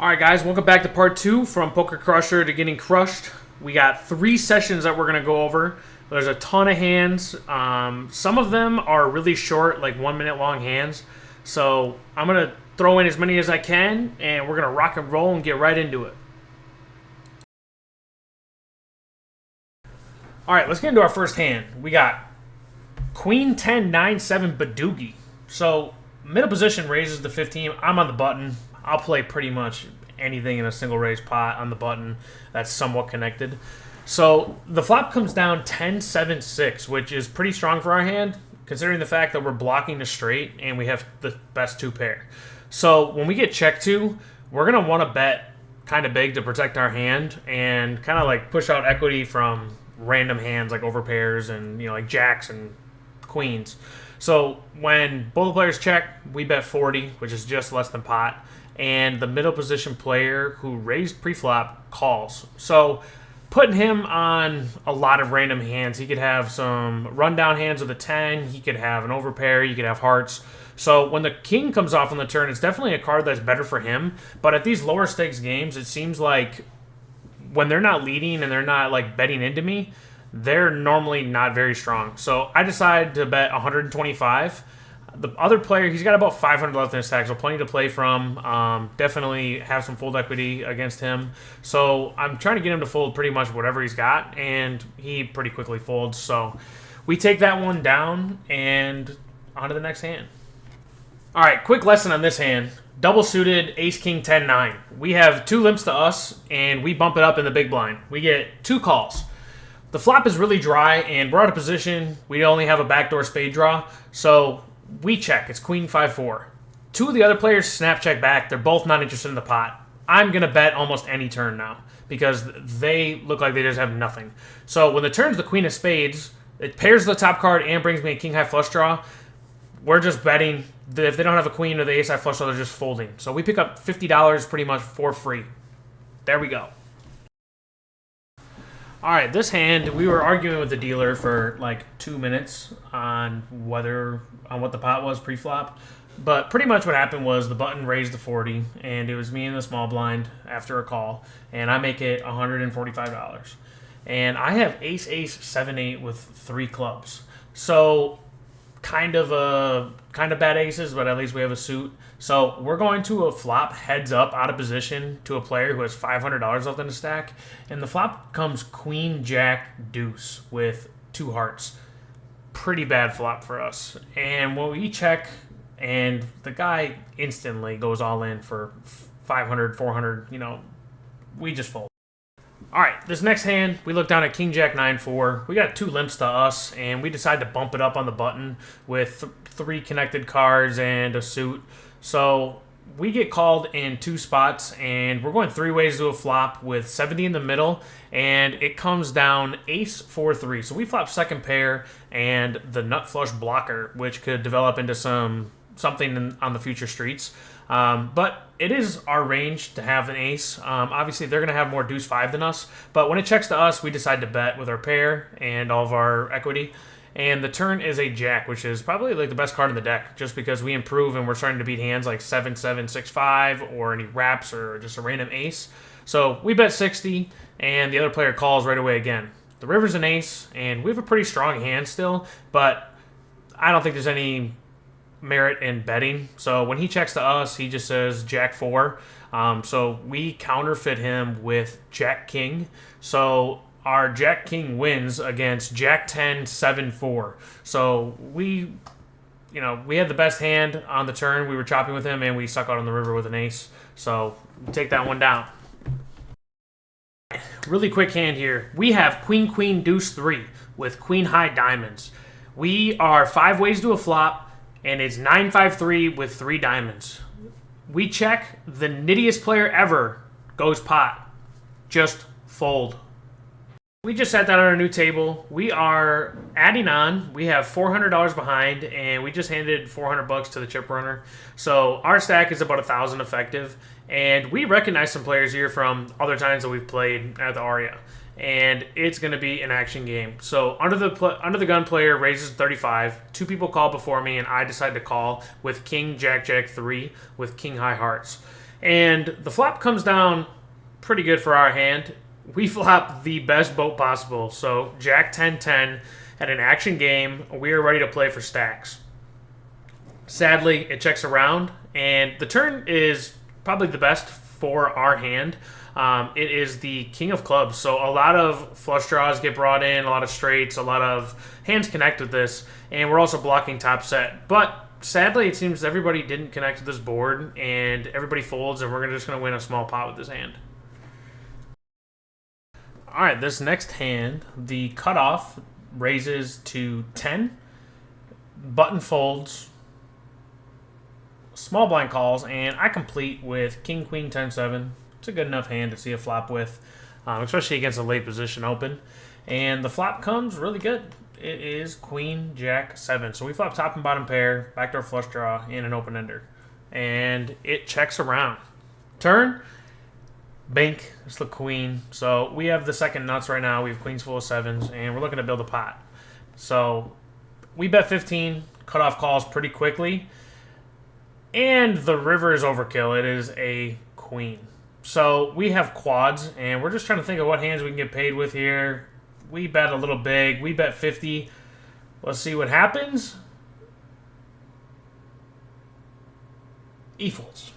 Alright guys, welcome back to part 2 from Poker Crusher to Getting Crushed. We got 3 sessions that we're going to go over. There's a ton of hands. Some of them are really short, like 1 minute long hands. So I'm going to throw in as many as I can, and we're going to rock and roll and get right into it. Alright, let's get into our first hand. We got Queen 10, 9, 7 Badugi. So middle position raises to 15. I'm on the button. I'll play pretty much anything in a single raise pot on the button that's somewhat connected. So the flop comes down 10, 7, 6, which is pretty strong for our hand, considering the fact that we're blocking the straight and we have the best 2 pair. So when we get checked to, we're going to want to bet kind of big to protect our hand and kind of like push out equity from random hands like overpairs and like jacks and queens. So when both players check, we bet 40, which is just less than pot. And the middle position player who raised pre-flop calls. So putting him on a lot of random hands. He could have some rundown hands with a 10. He could have an overpair. You could have hearts. So when the king comes off on the turn, it's definitely a card that's better for him. But at these lower stakes games, it seems like when they're not leading and they're not like betting into me, they're normally not very strong. So I decided to bet 125. The other player, he's got about 500 left in his stack, so plenty to play from. Definitely have some fold equity against him. So I'm trying to get him to fold pretty much whatever he's got, and he pretty quickly folds. So we take that one down, and on to the next hand. All right, quick lesson on this hand. Double suited, ace, king, 10, 9. We have 2 limps to us, and we bump it up in the big blind. We get 2 calls. The flop is really dry, and we're out of position. We only have a backdoor spade draw, so we check. It's queen 5-4. 2 of the other players snap check back. They're both not interested in the pot. I'm going to bet almost any turn now because they look like they just have nothing. So when the turn's the queen of spades, it pairs the top card and brings me a king high flush draw. We're just betting that if they don't have a queen or the ace high flush draw, they're just folding. So we pick up $50 pretty much for free. There we go. All right, this hand, we were arguing with the dealer for like 2 minutes on what the pot was pre-flop. But pretty much what happened was the button raised to 40, and it was me in the small blind after a call, and I make it $145. And I have ace, 7-8 with 3 clubs. So kind of bad aces, but at least we have a suit. So we're going to a flop heads up out of position to a player who has $500 left in the stack. And the flop comes queen, jack, deuce with 2 hearts. Pretty bad flop for us. And when we check, and the guy instantly goes all in for 500, 400, we just fold. All right, this next hand, we look down at king, jack, 9-4. We got 2 limps to us, and we decide to bump it up on the button with 3 connected cards and a suit. So we get called in 2 spots, and we're going 3 ways to a flop with 70 in the middle, and it comes down ace 4-3. So we flop second pair and the nut flush blocker, which could develop into something on the future streets. But it is our range to have an ace. Obviously, they're going to have more deuce 5 than us, but when it checks to us, we decide to bet with our pair and all of our equity. And the turn is a jack, which is probably like the best card in the deck, just because we improve and we're starting to beat hands like 7-7, 6-5, or any wraps or just a random ace. So we bet 60, and the other player calls right away again. The river's an ace, and we have a pretty strong hand still, but I don't think there's any merit in betting. So when he checks to us, he just says jack 4. So we counterfeit him with jack king. So our jack king wins against jack 10, 7-4. So we had the best hand on the turn. We were chopping with him, and we stuck out on the river with an ace. So we take that one down. Really quick hand here. We have queen, queen, deuce 3 with queen high diamonds. We are 5 ways to a flop, and it's 9-5-3 with 3 diamonds. We check. The nittiest player ever goes pot. Just fold. We just sat down on our new table. We are adding on. We have $400 behind, and we just handed $400 to the chip runner. So our stack is about 1,000 effective, and we recognize some players here from other times that we've played at the Aria, and it's going to be an action game. So under the gun player raises 35. 2 people call before me, and I decide to call with king, jack, jack 3 with king high hearts. And the flop comes down pretty good for our hand. We flop the best boat possible. So Jack 10-10 at an action game. We are ready to play for stacks. Sadly, it checks around, and the turn is probably the best for our hand. It is the king of clubs, so a lot of flush draws get brought in, a lot of straights, a lot of hands connect with this, and we're also blocking top set. But sadly, it seems everybody didn't connect to this board, and everybody folds, and we're just going to win a small pot with this hand. All right, this next hand, the cutoff raises to 10, button folds, small blind calls, and I complete with king, queen, 10-7. It's a good enough hand to see a flop with, especially against a late position open. And the flop comes really good. It is queen, jack, 7. So we flop top and bottom pair, backdoor flush draw, and an open ender. And it checks around. Turn, bank, it's the queen. So we have the second nuts right now. We have queens full of 7s, and we're looking to build a pot. So we bet 15, cutoff calls pretty quickly. And the river is overkill. It is a queen. So we have quads, and we're just trying to think of what hands we can get paid with here. We bet a little big. We bet 50. Let's see what happens. E folds.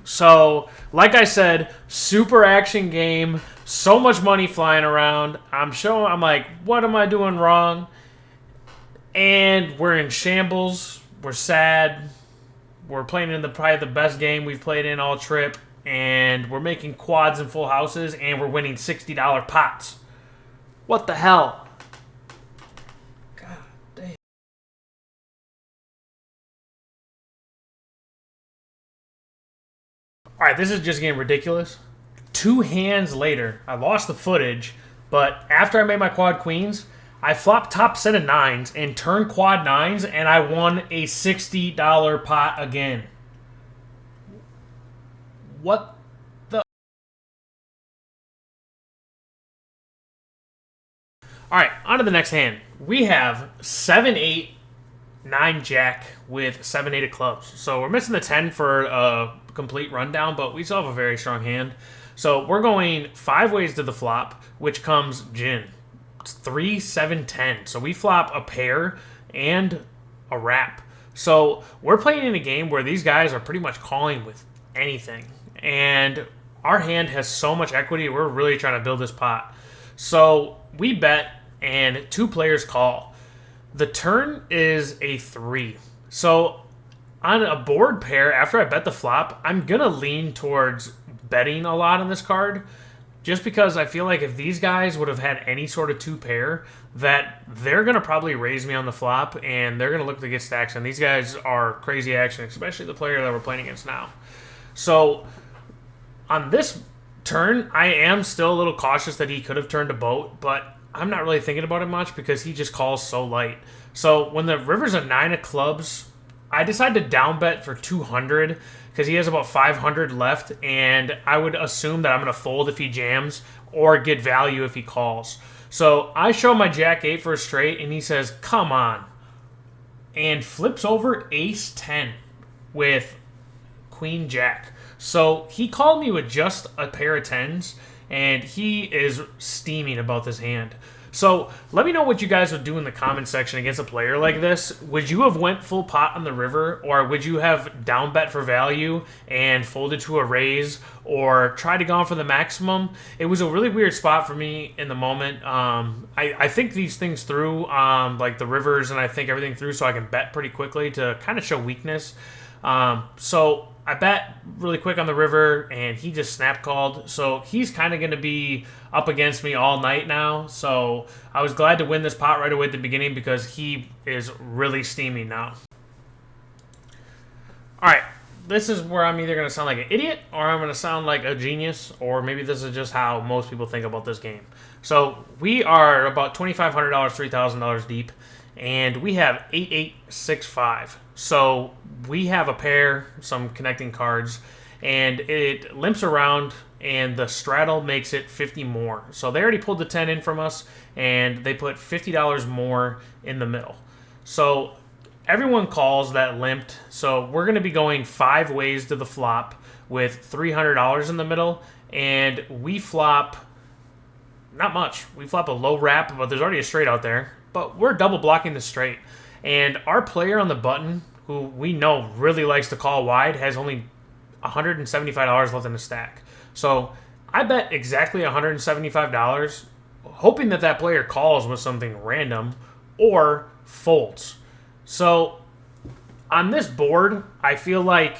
So, like I said, super action game. So much money flying around. I'm like, what am I doing wrong? And we're in shambles. We're sad. We're playing in probably the best game we've played in all trip, and we're making quads and full houses, and we're winning $60 pots. What the hell? God damn. All right, this is just getting ridiculous. 2 hands later, I lost the footage, but after I made my quad queens, I flopped top set of 9s and turned quad 9s, and I won a $60 pot again. What the? All right, on to the next hand. We have 7-8, 9 jack with 7-8 of clubs. So we're missing the 10 for a complete rundown, but we still have a very strong hand. So we're going 5 ways to the flop, which comes gin. 3, 7, 10. So we flop a pair and a wrap. So we're playing in a game where these guys are pretty much calling with anything. And our hand has so much equity, we're really trying to build this pot. So we bet, and 2 players call. The turn is a 3. So on a board pair, after I bet the flop, I'm going to lean towards betting a lot on this card. Just because I feel like if these guys would have had any sort of 2 pair, that they're going to probably raise me on the flop, and they're going to look to get stacks. And these guys are crazy action, especially the player that we're playing against now. So on this turn, I am still a little cautious that he could have turned a boat, but I'm not really thinking about it much because he just calls so light. So when the river's a 9 of clubs, I decided to down bet for 200 because he has about 500 left, and I would assume that I'm going to fold if he jams or get value if he calls. So I show my jack 8 for a straight, and he says, come on, and flips over ace 10 with queen jack. So he called me with just a pair of 10s, and he is steaming about this hand. So let me know what you guys would do in the comment section against a player like this. Would you have went full pot on the river, or would you have down bet for value and folded to a raise, or tried to go for the maximum? It was a really weird spot for me in the moment. I think these things through, like the rivers, and I think everything through so I can bet pretty quickly to kind of show weakness. So I bet really quick on the river, and he just snap called. So he's kind of going to be up against me all night now. So I was glad to win this pot right away at the beginning because he is really steaming now. All right, this is where I'm either going to sound like an idiot or I'm going to sound like a genius, or maybe this is just how most people think about this game. So we are about $2,500, $3,000 deep, and we have 8-8-6-5. So we have a pair, some connecting cards, and it limps around, and the straddle makes it 50 more. So they already pulled the 10 in from us, and they put $50 more in the middle. So everyone calls that limped. So we're going to be going 5 ways to the flop with $300 in the middle, and we flop not much. We flop a low wrap, but there's already a straight out there. But we're double blocking the straight. And our player on the button, who we know really likes to call wide, has only $175 left in the stack. So I bet exactly $175, hoping that that player calls with something random or folds. So on this board, I feel like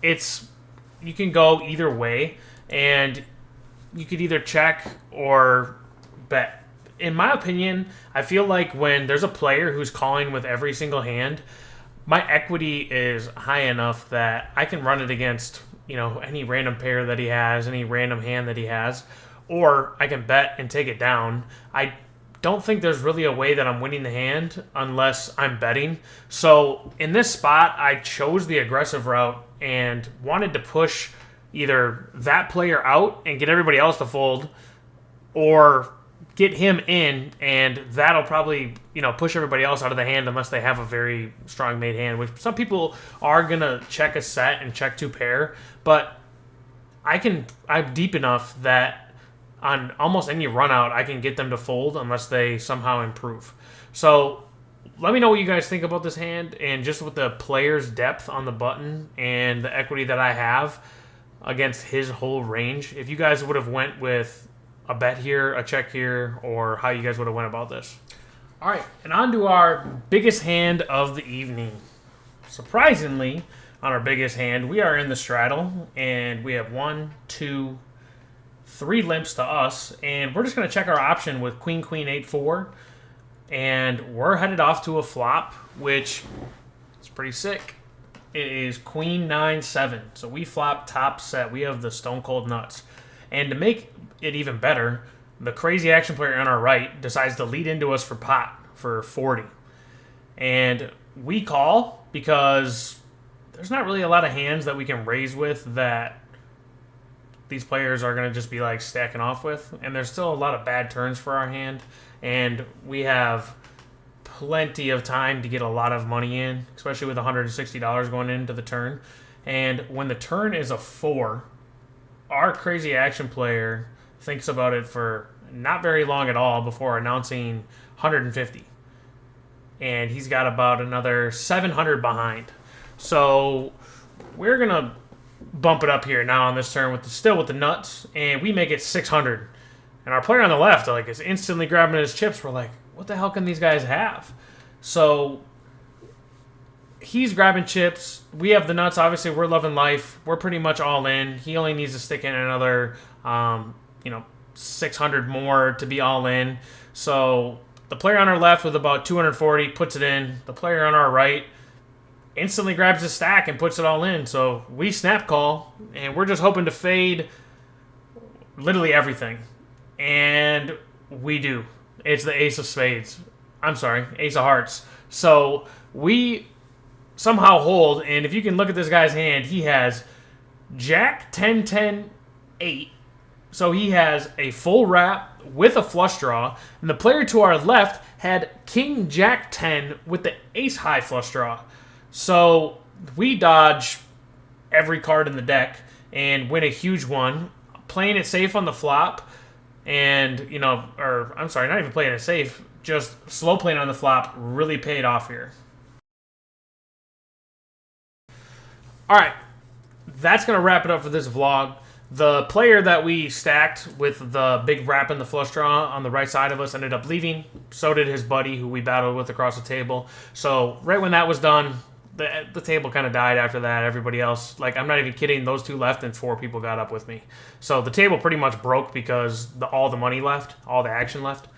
you can go either way, and you could either check or bet. In my opinion, I feel like when there's a player who's calling with every single hand, my equity is high enough that I can run it against, any random pair that he has, any random hand that he has, or I can bet and take it down. I don't think there's really a way that I'm winning the hand unless I'm betting. So in this spot, I chose the aggressive route and wanted to push either that player out and get everybody else to fold, or get him in, and that'll probably, push everybody else out of the hand unless they have a very strong made hand, which some people are going to check a set and check 2 pair, but I'm deep enough that on almost any run out, I can get them to fold unless they somehow improve. So let me know what you guys think about this hand, and just with the player's depth on the button and the equity that I have against his whole range, if you guys would have went with a bet here, a check here, or how you guys would have went about this. All right, and on to our biggest hand of the evening. Surprisingly, on our biggest hand, we are in the straddle, and we have 1, 2, 3 limps to us, and we're just going to check our option with Queen, 8-4, and we're headed off to a flop, which is pretty sick. It is Queen 9-7, so we flop top set. We have the stone cold nuts, and to make it even better, the crazy action player on our right decides to lead into us for pot for 40, and we call because there's not really a lot of hands that we can raise with that these players are going to just be like stacking off with, and there's still a lot of bad turns for our hand, and we have plenty of time to get a lot of money in, especially with $160 going into the turn. And when the turn is a 4, our crazy action player thinks about it for not very long at all before announcing 150, and he's got about another 700 behind. So we're gonna bump it up here now on this turn still with the nuts, and we make it 600. And our player on the left is instantly grabbing his chips. We're like, what the hell can these guys have? So he's grabbing chips. We have the nuts. Obviously, we're loving life. We're pretty much all in. He only needs to stick in another, 600 more to be all in. So the player on our left with about 240 puts it in. The player on our right instantly grabs his stack and puts it all in. So we snap call, and we're just hoping to fade literally everything. And we do. It's the ace of spades. I'm sorry, ace of hearts. So we somehow hold, and if you can look at this guy's hand, he has Jack 10-10-8. So he has a full wrap with a flush draw, and the player to our left had King Jack 10 with the ace high flush draw. So we dodge every card in the deck and win a huge one, playing it safe on the flop, and I'm sorry, not even playing it safe, just slow playing on the flop really paid off here. All right, that's gonna wrap it up for this vlog. The player that we stacked with the big wrap and the flush draw on the right side of us ended up leaving. So did his buddy who we battled with across the table. So right when that was done, the table kind of died after that. Everybody else, I'm not even kidding, those 2 left and 4 people got up with me. So the table pretty much broke because all the money left, all the action left.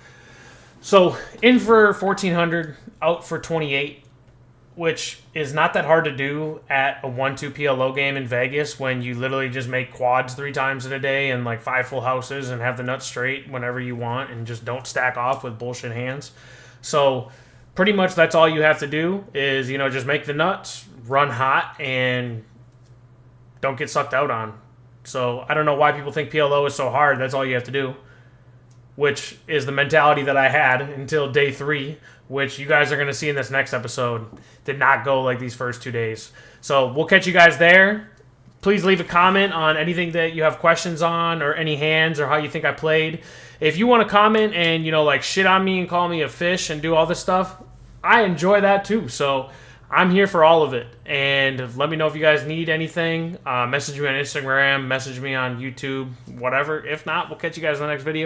So in for 1,400, out for 28, which is not that hard to do at a 1-2 PLO game in Vegas when you literally just make quads 3 times in a day and 5 full houses and have the nuts straight whenever you want and just don't stack off with bullshit hands. So pretty much that's all you have to do is, just make the nuts, run hot, and don't get sucked out on. So I don't know why people think PLO is so hard. That's all you have to do, which is the mentality that I had until day 3, which you guys are going to see in this next episode. Did not go like these first 2 days. So we'll catch you guys there. Please leave a comment on anything that you have questions on, or any hands, or how you think I played. If you want to comment and, you know, like, shit on me and call me a fish and do all this stuff, I enjoy that too. So I'm here for all of it. And let me know if you guys need anything. Message me on Instagram, message me on YouTube, whatever. If not, we'll catch you guys in the next video.